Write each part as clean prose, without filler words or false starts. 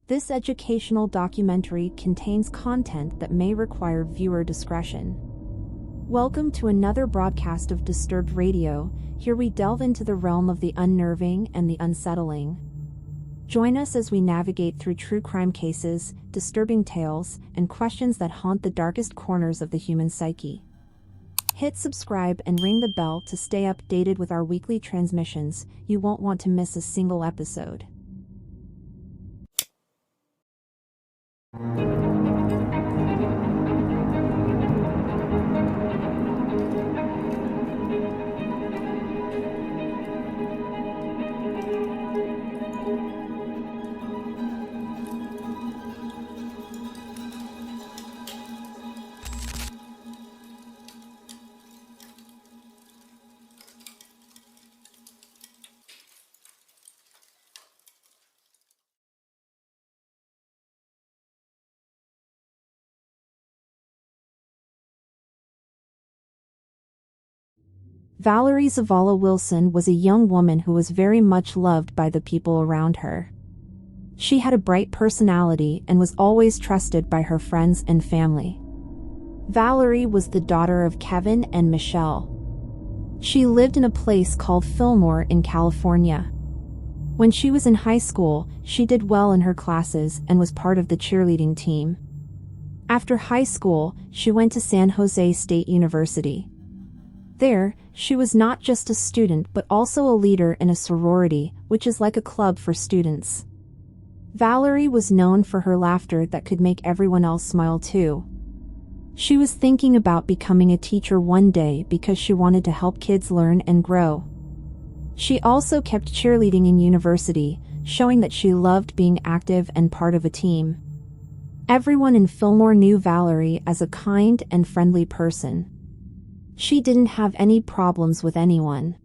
This educational documentary contains content that may require viewer discretion. Welcome to another broadcast of Disturbed Radio. Here we delve into the realm of the unnerving and the unsettling. Join us as we navigate through true crime cases, disturbing tales, and questions that haunt the darkest corners of the human psyche. Hit subscribe and ring the bell to stay updated with our weekly transmissions. You won't want to miss a single episode. Valerie Zavala Wilson was a young woman who was very much loved by the people around her. She had a bright personality and was always trusted by her friends and family. Valerie was the daughter of Kevin and Michelle. She lived in a place called Fillmore in California. When she was in high school, she did well in her classes and was part of the cheerleading team. After high school, she went to San Jose State University. There, she was not just a student but also a leader in a sorority, which is like a club for students. Valerie was known for her laughter that could make everyone else smile too. She was thinking about becoming a teacher one day because she wanted to help kids learn and grow. She also kept cheerleading in university, showing that she loved being active and part of a team. Everyone in Fillmore knew Valerie as a kind and friendly person. She didn't have any problems with anyone.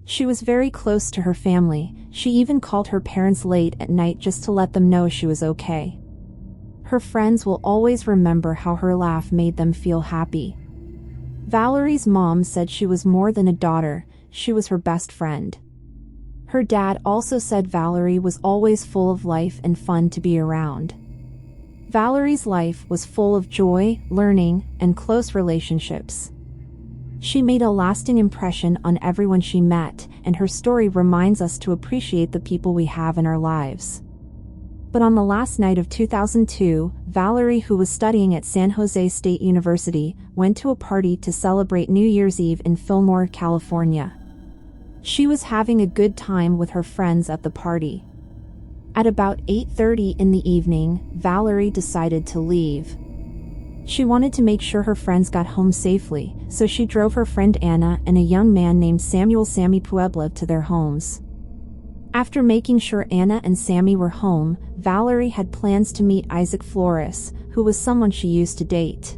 She was very close to her family. She even called her parents late at night just to let them know she was okay. Her friends will always remember how her laugh made them feel happy. Valerie's mom said she was more than a daughter, she was her best friend. Her dad also said Valerie was always full of life and fun to be around. Valerie's life was full of joy, learning, and close relationships. She made a lasting impression on everyone she met, and her story reminds us to appreciate the people we have in our lives. But on the last night of 2002, Valerie, who was studying at San Jose State University, went to a party to celebrate New Year's Eve in Fillmore, California. She was having a good time with her friends at the party. At about 8:30 in the evening, Valerie decided to leave. She wanted to make sure her friends got home safely, so she drove her friend Anna and a young man named Sammy Puebla to their homes. After making sure Anna and Sammy were home, Valerie had plans to meet Isaac Flores, who was someone she used to date.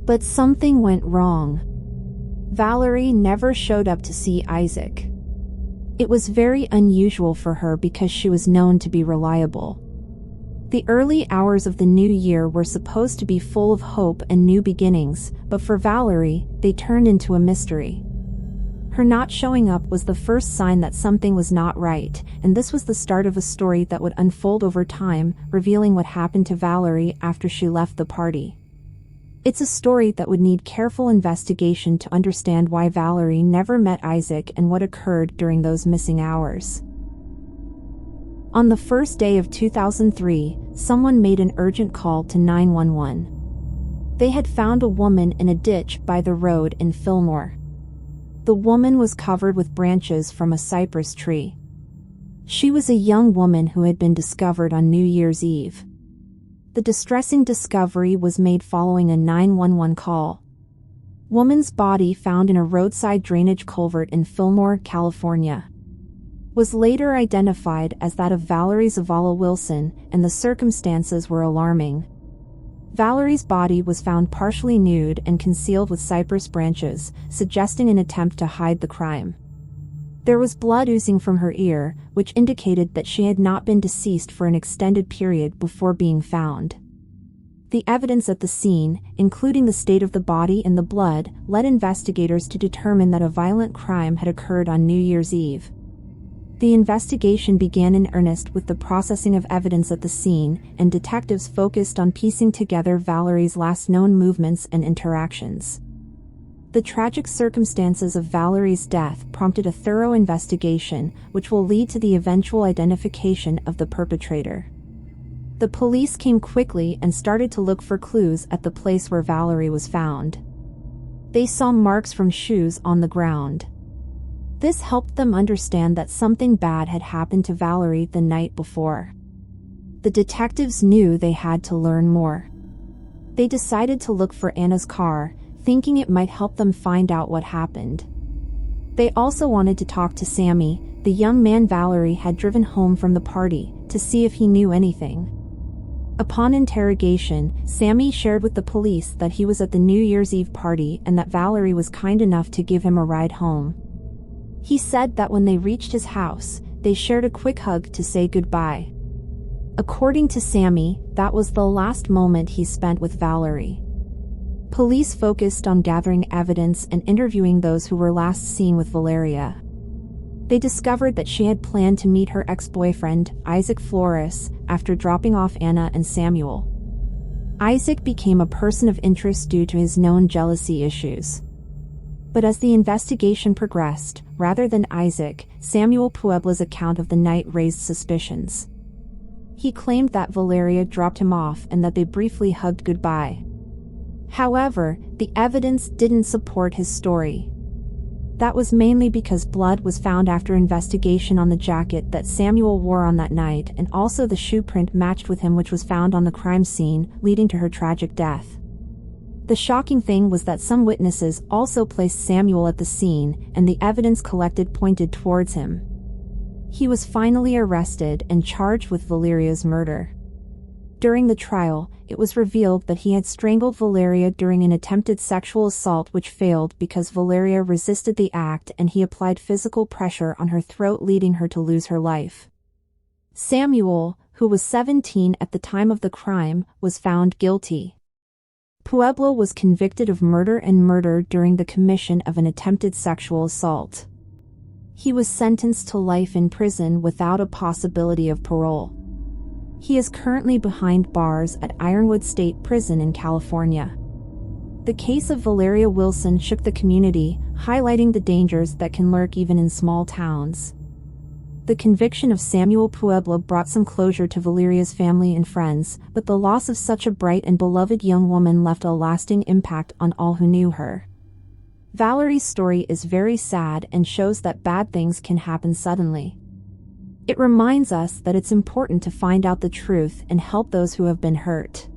But something went wrong. Valerie never showed up to see Isaac. It was very unusual for her because she was known to be reliable. The early hours of the new year were supposed to be full of hope and new beginnings, but for Valerie, they turned into a mystery. Her not showing up was the first sign that something was not right, and this was the start of a story that would unfold over time, revealing what happened to Valerie after she left the party. It's a story that would need careful investigation to understand why Valerie never met Isaac and what occurred during those missing hours. On the first day of 2003, someone made an urgent call to 911. They had found a woman in a ditch by the road in Fillmore. The woman was covered with branches from a cypress tree. She was a young woman who had been discovered on New Year's Eve. The distressing discovery was made following a 911 call. Woman's body found in a roadside drainage culvert in Fillmore, California, was later identified as that of Valerie Zavala Wilson, and the circumstances were alarming. Valerie's body was found partially nude and concealed with cypress branches, suggesting an attempt to hide the crime. There was blood oozing from her ear, which indicated that she had not been deceased for an extended period before being found. The evidence at the scene, including the state of the body and the blood, led investigators to determine that a violent crime had occurred on New Year's Eve. The investigation began in earnest with the processing of evidence at the scene, and detectives focused on piecing together Valerie's last known movements and interactions. The tragic circumstances of Valerie's death prompted a thorough investigation, which will lead to the eventual identification of the perpetrator. The police came quickly and started to look for clues at the place where Valerie was found. They saw marks from shoes on the ground. This helped them understand that something bad had happened to Valerie the night before. The detectives knew they had to learn more. They decided to look for Anna's car, thinking it might help them find out what happened. They also wanted to talk to Sammy, the young man Valerie had driven home from the party, to see if he knew anything. Upon interrogation, Sammy shared with the police that he was at the New Year's Eve party and that Valerie was kind enough to give him a ride home. He said that when they reached his house, they shared a quick hug to say goodbye. According to Sammy, that was the last moment he spent with Valerie. Police focused on gathering evidence and interviewing those who were last seen with Valeria. They discovered that she had planned to meet her ex-boyfriend, Isaac Flores, after dropping off Anna and Samuel. Isaac became a person of interest due to his known jealousy issues. But as the investigation progressed, rather than Isaac, Samuel Puebla's account of the night raised suspicions. He claimed that Valeria dropped him off and that they briefly hugged goodbye. However, the evidence didn't support his story. That was mainly because blood was found after investigation on the jacket that Samuel wore on that night, and also the shoe print matched with him, which was found on the crime scene, leading to her tragic death. The shocking thing was that some witnesses also placed Samuel at the scene, and the evidence collected pointed towards him. He was finally arrested and charged with Valeria's murder. During the trial, it was revealed that he had strangled Valeria during an attempted sexual assault which failed because Valeria resisted the act, and he applied physical pressure on her throat, leading her to lose her life. Samuel, who was 17 at the time of the crime, was found guilty. Puebla was convicted of murder and murder during the commission of an attempted sexual assault. He was sentenced to life in prison without a possibility of parole. He is currently behind bars at Ironwood State Prison in California. The case of Valeria Wilson shook the community, highlighting the dangers that can lurk even in small towns. The conviction of Samuel Puebla brought some closure to Valeria's family and friends, but the loss of such a bright and beloved young woman left a lasting impact on all who knew her. Valerie's story is very sad and shows that bad things can happen suddenly. It reminds us that it's important to find out the truth and help those who have been hurt.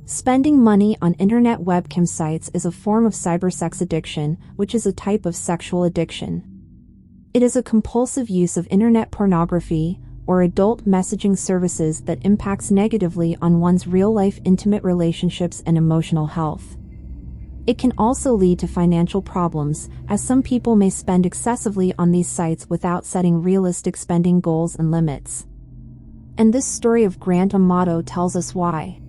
Spending money on internet webcam sites is a form of cybersex addiction, which is a type of sexual addiction. It is a compulsive use of internet pornography or adult messaging services that impacts negatively on one's real-life intimate relationships and emotional health. It can also lead to financial problems, as some people may spend excessively on these sites without setting realistic spending goals and limits. And this story of Grant Amato tells us why.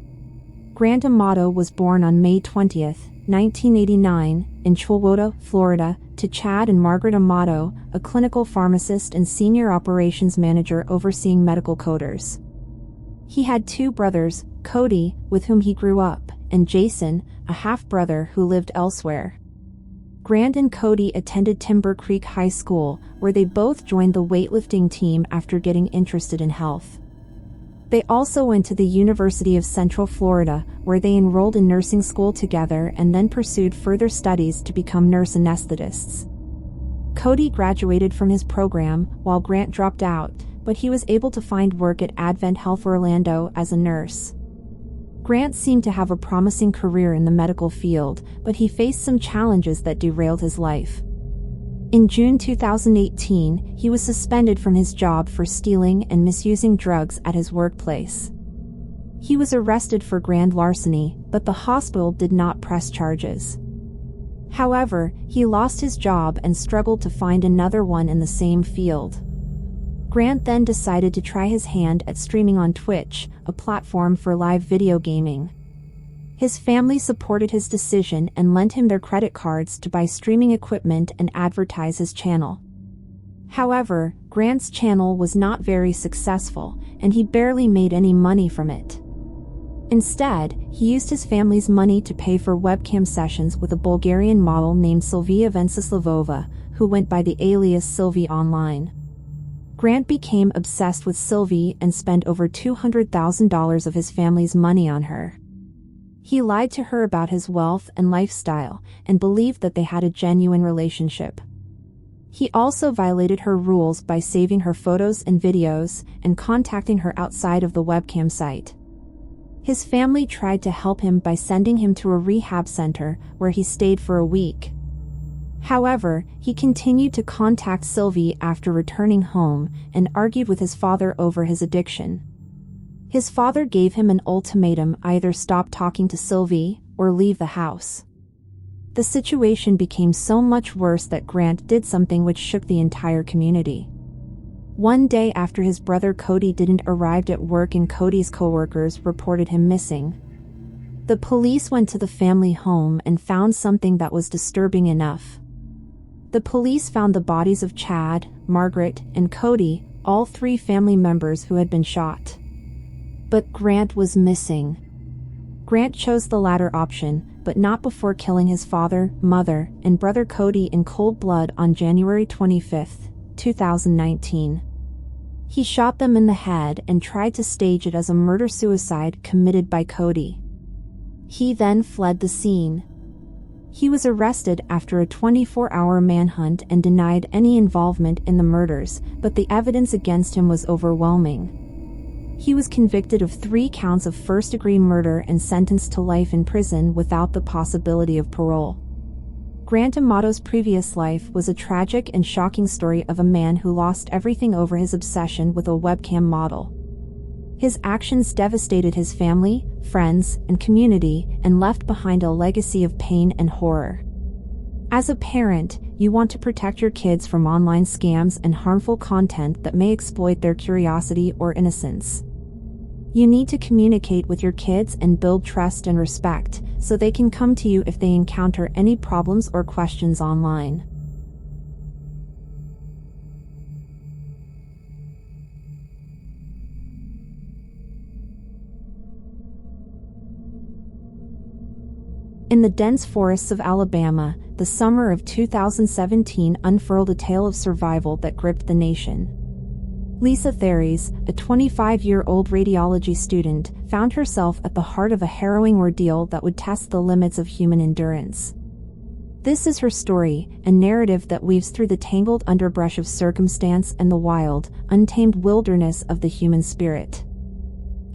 Grant Amato was born on May 20, 1989, in Chilwota, Florida, to Chad and Margaret Amato, a clinical pharmacist and senior operations manager overseeing medical coders. He had two brothers, Cody, with whom he grew up, and Jason, a half-brother who lived elsewhere. Grant and Cody attended Timber Creek High School, where they both joined the weightlifting team after getting interested in health. They also went to the University of Central Florida, where they enrolled in nursing school together and then pursued further studies to become nurse anesthetists. Cody graduated from his program, while Grant dropped out, but he was able to find work at Advent Health Orlando as a nurse. Grant seemed to have a promising career in the medical field, but he faced some challenges that derailed his life. In June 2018, he was suspended from his job for stealing and misusing drugs at his workplace. He was arrested for grand larceny, but the hospital did not press charges. However, he lost his job and struggled to find another one in the same field. Grant then decided to try his hand at streaming on Twitch, a platform for live video gaming. His family supported his decision and lent him their credit cards to buy streaming equipment and advertise his channel. However, Grant's channel was not very successful, and he barely made any money from it. Instead, he used his family's money to pay for webcam sessions with a Bulgarian model named Sylvia Venceslavova, who went by the alias Sylvie online. Grant became obsessed with Sylvie and spent over $200,000 of his family's money on her. He lied to her about his wealth and lifestyle, and believed that they had a genuine relationship. He also violated her rules by saving her photos and videos, and contacting her outside of the webcam site. His family tried to help him by sending him to a rehab center, where he stayed for a week. However, he continued to contact Sylvie after returning home, and argued with his father over his addiction. His father gave him an ultimatum: either stop talking to Sylvie, or leave the house. The situation became so much worse that Grant did something which shook the entire community. One day after his brother Cody didn't arrive at work and Cody's coworkers reported him missing, the police went to the family home and found something that was disturbing enough. The police found the bodies of Chad, Margaret, and Cody, all 3 family members who had been shot. But Grant was missing. Grant chose the latter option, but not before killing his father, mother, and brother Cody in cold blood on January 25, 2019. He shot them in the head and tried to stage it as a murder-suicide committed by Cody. He then fled the scene. He was arrested after a 24-hour manhunt and denied any involvement in the murders, but the evidence against him was overwhelming. He was convicted of 3 counts of first-degree murder and sentenced to life in prison without the possibility of parole. Grant Amato's previous life was a tragic and shocking story of a man who lost everything over his obsession with a webcam model. His actions devastated his family, friends, and community, and left behind a legacy of pain and horror. As a parent, you want to protect your kids from online scams and harmful content that may exploit their curiosity or innocence. You need to communicate with your kids and build trust and respect, so they can come to you if they encounter any problems or questions online. In the dense forests of Alabama, the summer of 2017 unfurled a tale of survival that gripped the nation. Lisa Theres, a 25-year-old radiology student, found herself at the heart of a harrowing ordeal that would test the limits of human endurance. This is her story, a narrative that weaves through the tangled underbrush of circumstance and the wild, untamed wilderness of the human spirit.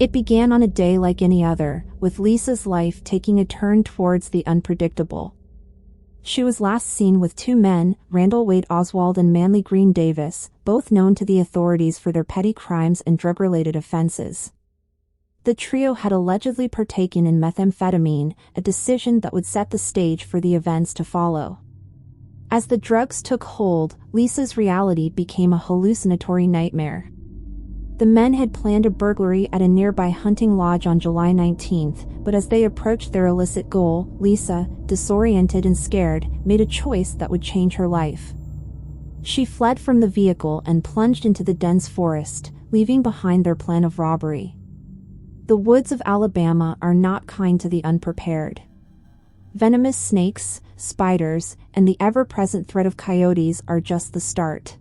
It began on a day like any other, with Lisa's life taking a turn towards the unpredictable. She was last seen with 2 men, Randall Wade Oswald and Manly Green Davis, both known to the authorities for their petty crimes and drug-related offenses. The trio had allegedly partaken in methamphetamine, a decision that would set the stage for the events to follow. As the drugs took hold, Lisa's reality became a hallucinatory nightmare. The men had planned a burglary at a nearby hunting lodge on July 19th, but as they approached their illicit goal, Lisa, disoriented and scared, made a choice that would change her life. She fled from the vehicle and plunged into the dense forest, leaving behind their plan of robbery. The woods of Alabama are not kind to the unprepared. Venomous snakes, spiders, and the ever-present threat of coyotes are just the start.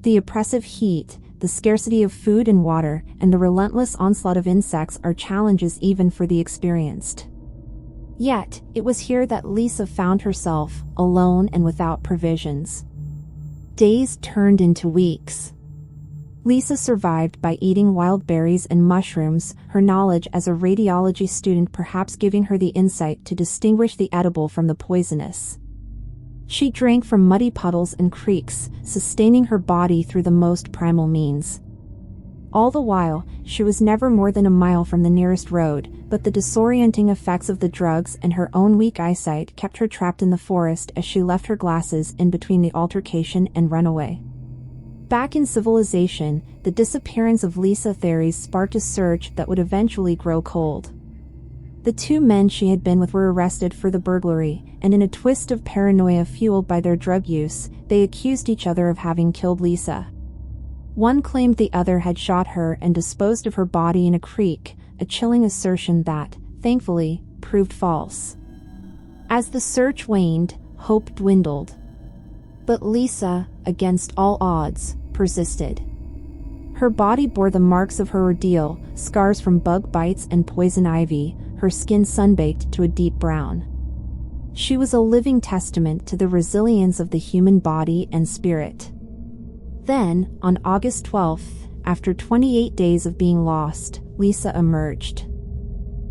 The oppressive heat, the scarcity of food and water, and the relentless onslaught of insects are challenges even for the experienced. Yet, it was here that Lisa found herself, alone and without provisions. Days turned into weeks. Lisa survived by eating wild berries and mushrooms, her knowledge as a radiology student perhaps giving her the insight to distinguish the edible from the poisonous. She drank from muddy puddles and creeks, sustaining her body through the most primal means. All the while, she was never more than a mile from the nearest road, but the disorienting effects of the drugs and her own weak eyesight kept her trapped in the forest as she left her glasses in between the altercation and runaway. Back in civilization, the disappearance of Lisa theories sparked a surge that would eventually grow cold. The two men she had been with were arrested for the burglary, and in a twist of paranoia fueled by their drug use, they accused each other of having killed Lisa. One claimed the other had shot her and disposed of her body in a creek, a chilling assertion that, thankfully, proved false. As the search waned, hope dwindled. But Lisa, against all odds, persisted. Her body bore the marks of her ordeal, scars from bug bites and poison ivy, her skin sunbaked to a deep brown. She was a living testament to the resilience of the human body and spirit. Then, on August 12th, after 28 days of being lost, Lisa emerged.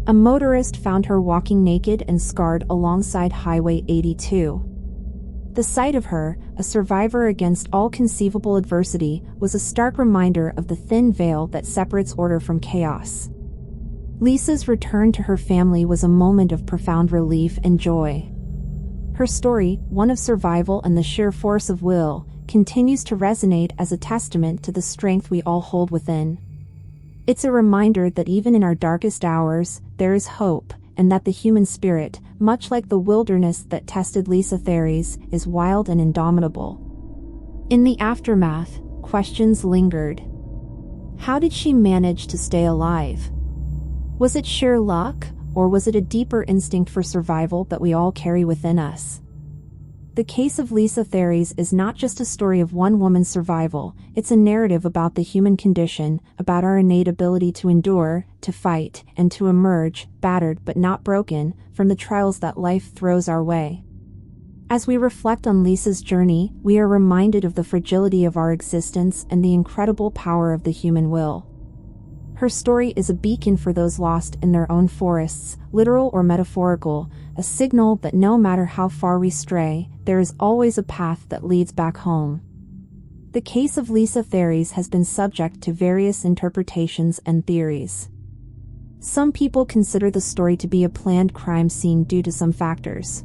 A motorist found her walking naked and scarred alongside Highway 82. The sight of her, a survivor against all conceivable adversity, was a stark reminder of the thin veil that separates order from chaos. Lisa's return to her family was a moment of profound relief and joy. Her story, one of survival and the sheer force of will, continues to resonate as a testament to the strength we all hold within. It's a reminder that even in our darkest hours, there is hope, and that the human spirit, much like the wilderness that tested Lisa theories, is wild and indomitable. In the aftermath, questions lingered. How did she manage to stay alive? Was it sheer luck, or was it a deeper instinct for survival that we all carry within us? The case of Lisa theories is not just a story of one woman's survival, it's a narrative about the human condition, about our innate ability to endure, to fight, and to emerge, battered but not broken, from the trials that life throws our way. As we reflect on Lisa's journey, we are reminded of the fragility of our existence and the incredible power of the human will. Her story is a beacon for those lost in their own forests, literal or metaphorical, a signal that no matter how far we stray, there is always a path that leads back home. The case of Lisa theories has been subject to various interpretations and theories. Some people consider the story to be a planned crime scene due to some factors.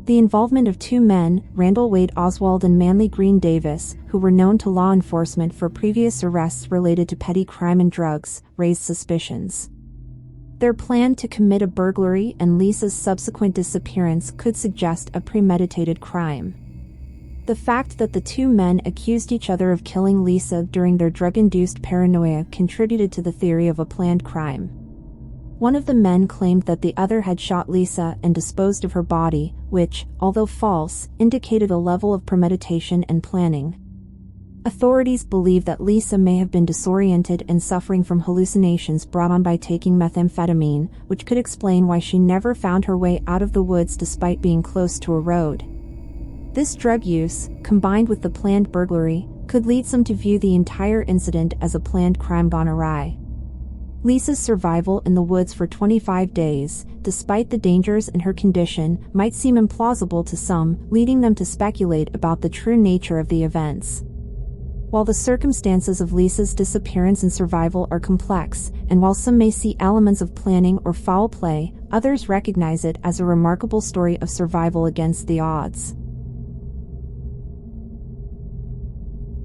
The involvement of two men, Randall Wade Oswald and Manly Green Davis, who were known to law enforcement for previous arrests related to petty crime and drugs, raised suspicions. Their plan to commit a burglary and Lisa's subsequent disappearance could suggest a premeditated crime. The fact that the two men accused each other of killing Lisa during their drug-induced paranoia contributed to the theory of a planned crime. One of the men claimed that the other had shot Lisa and disposed of her body, which, although false, indicated a level of premeditation and planning. Authorities believe that Lisa may have been disoriented and suffering from hallucinations brought on by taking methamphetamine, which could explain why she never found her way out of the woods despite being close to a road. This drug use, combined with the planned burglary, could lead some to view the entire incident as a planned crime gone awry. Lisa's survival in the woods for 25 days, despite the dangers in her condition, might seem implausible to some, leading them to speculate about the true nature of the events. While the circumstances of Lisa's disappearance and survival are complex, and while some may see elements of planning or foul play, others recognize it as a remarkable story of survival against the odds.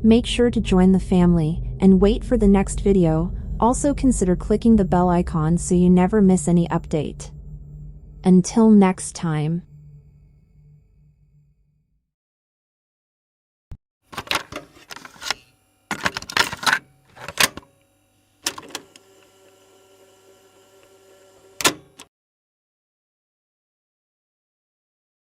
Make sure to join the family, and wait for the next video. Also consider clicking the bell icon so you never miss any update. Until next time.